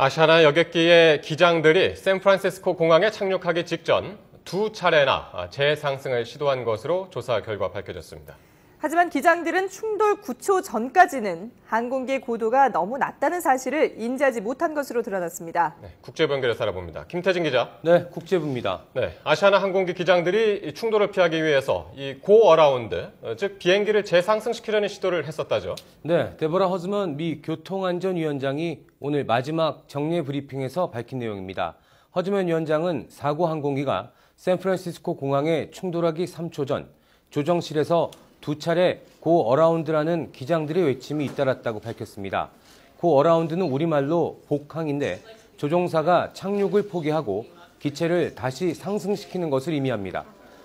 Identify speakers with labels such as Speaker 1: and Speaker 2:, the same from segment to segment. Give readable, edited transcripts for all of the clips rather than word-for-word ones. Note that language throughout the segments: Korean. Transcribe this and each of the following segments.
Speaker 1: 아시아나 여객기의 기장들이 샌프란시스코 공항에 착륙하기 직전 2차례나 재상승을 시도한 것으로 조사 결과 밝혀졌습니다.
Speaker 2: 하지만 기장들은 충돌 9초 전까지는 항공기의 고도가 너무 낮다는 사실을 인지하지 못한 것으로 드러났습니다.
Speaker 1: 네, 국제부 연결해서 알아봅니다. 김태진 기자.
Speaker 3: 네, 국제부입니다.
Speaker 1: 네, 아시아나 항공기 기장들이 충돌을 피하기 위해서 이 고어라운드, 즉 비행기를 재상승시키려는 시도를 했었다죠.
Speaker 3: 네, 데보라 허즈먼 미 교통안전위원장이 오늘 마지막 정례 브리핑에서 밝힌 내용입니다. 허즈먼 위원장은 사고 항공기가 샌프란시스코 공항에 충돌하기 3초 전 조정실에서 2차례 고 어라운드라는 기장들의 외침이 잇따랐다고 밝혔습니다. 고 어라운드는 우리말로 복항인데 조종사가 착륙을 포기하고 기체를 다시 상승시키는 것을 의미합니다.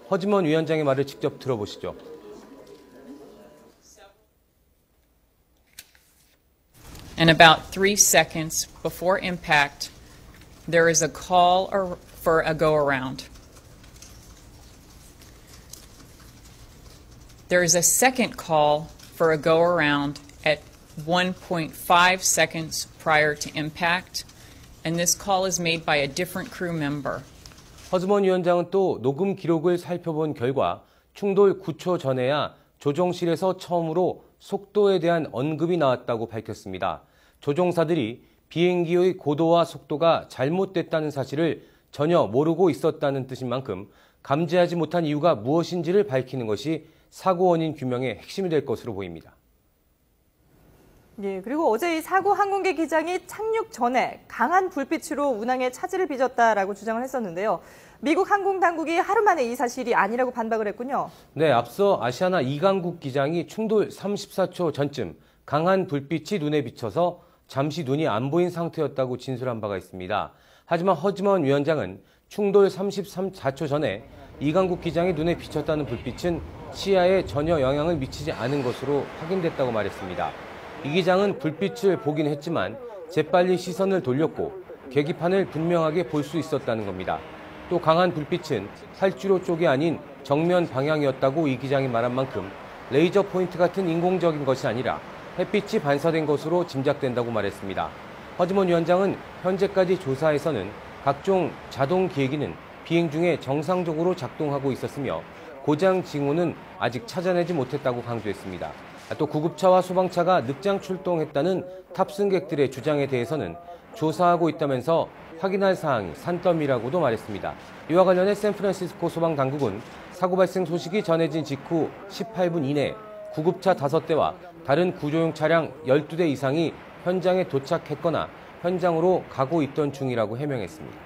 Speaker 3: 허즈먼 위원장의 말을 직접 들어보시죠.
Speaker 4: And about 3 seconds before impact, there is a call for a go-around. There is a second call for a go-around at 1.5 seconds prior to impact, and this call is made by a different crew member.
Speaker 3: 허즈먼 위원장은 또 녹음 기록을 살펴본 결과 충돌 9초 전에야 조종실에서 처음으로 속도에 대한 언급이 나왔다고 밝혔습니다. 조종사들이 비행기의 고도와 속도가 잘못됐다는 사실을 전혀 모르고 있었다는 뜻인 만큼 감지하지 못한 이유가 무엇인지를 밝히는 것이 사고 원인 규명의 핵심이 될 것으로 보입니다.
Speaker 2: 예, 그리고 어제 이 사고 항공기 기장이 착륙 전에 강한 불빛으로 운항에 차질을 빚었다라고 주장을 했었는데요. 미국 항공당국이 하루 만에 이 사실이 아니라고 반박을 했군요.
Speaker 3: 네, 앞서 아시아나 이강국 기장이 충돌 34초 전쯤 강한 불빛이 눈에 비쳐서 잠시 눈이 안 보인 상태였다고 진술한 바가 있습니다. 하지만 허즈먼 위원장은 충돌 34초 전에 이강국 기장의 눈에 비쳤다는 불빛은 시야에 전혀 영향을 미치지 않은 것으로 확인됐다고 말했습니다. 이 기장은 불빛을 보긴 했지만 재빨리 시선을 돌렸고 계기판을 분명하게 볼 수 있었다는 겁니다. 또 강한 불빛은 활주로 쪽이 아닌 정면 방향이었다고 이 기장이 말한 만큼 레이저 포인트 같은 인공적인 것이 아니라 햇빛이 반사된 것으로 짐작된다고 말했습니다. 허즈먼 위원장은 현재까지 조사에서는 각종 자동 기회기는 비행 중에 정상적으로 작동하고 있었으며 고장 징후는 아직 찾아내지 못했다고 강조했습니다. 또 구급차와 소방차가 늑장 출동했다는 탑승객들의 주장에 대해서는 조사하고 있다면서 확인할 사항이 산더미라고도 말했습니다. 이와 관련해 샌프란시스코 소방당국은 사고 발생 소식이 전해진 직후 18분 이내 구급차 5대와 다른 구조용 차량 12대 이상이 현장에 도착했거나 현장으로 가고 있던 중이라고 해명했습니다.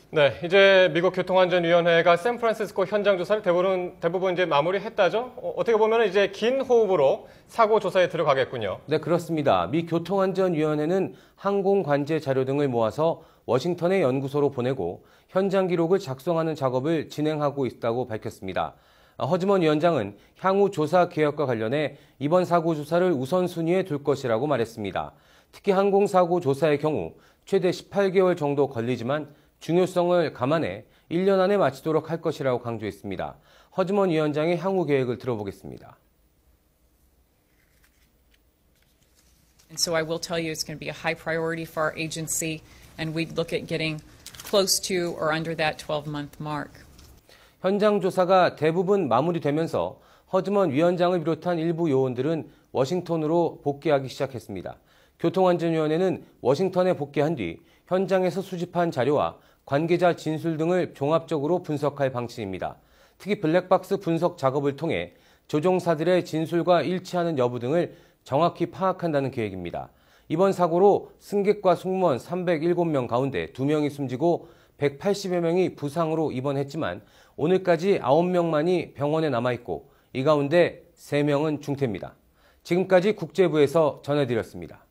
Speaker 1: 네, 이제 미국 교통안전위원회가 샌프란시스코 현장 조사를 대부분 이제 마무리했다죠? 어떻게 보면 이제 긴 호흡으로 사고 조사에 들어가겠군요.
Speaker 3: 네, 그렇습니다. 미 교통안전위원회는 항공 관제 자료 등을 모아서 워싱턴의 연구소로 보내고 현장 기록을 작성하는 작업을 진행하고 있다고 밝혔습니다. 허즈먼 위원장은 향후 조사 계획과 관련해 이번 사고 조사를 우선순위에 둘 것이라고 말했습니다. 특히 항공사고 조사의 경우 최대 18개월 정도 걸리지만 중요성을 감안해 1년 안에 마치도록 할 것이라고 강조했습니다. 허즈먼 위원장의 향후 계획을 들어보겠습니다.
Speaker 4: And so I will tell you it's going to be a high priority for our agency, and we look at getting close to or under that 12-month mark.
Speaker 3: 현장 조사가 대부분 마무리되면서 허즈먼 위원장을 비롯한 일부 요원들은 워싱턴으로 복귀하기 시작했습니다. 교통안전위원회는 워싱턴에 복귀한 뒤 현장에서 수집한 자료와 관계자 진술 등을 종합적으로 분석할 방침입니다. 특히 블랙박스 분석 작업을 통해 조종사들의 진술과 일치하는 여부 등을 정확히 파악한다는 계획입니다. 이번 사고로 승객과 승무원 307명 가운데 2명이 숨지고 180여 명이 부상으로 입원했지만 오늘까지 9명만이 병원에 남아있고 이 가운데 3명은 중태입니다. 지금까지 국제부에서 전해드렸습니다.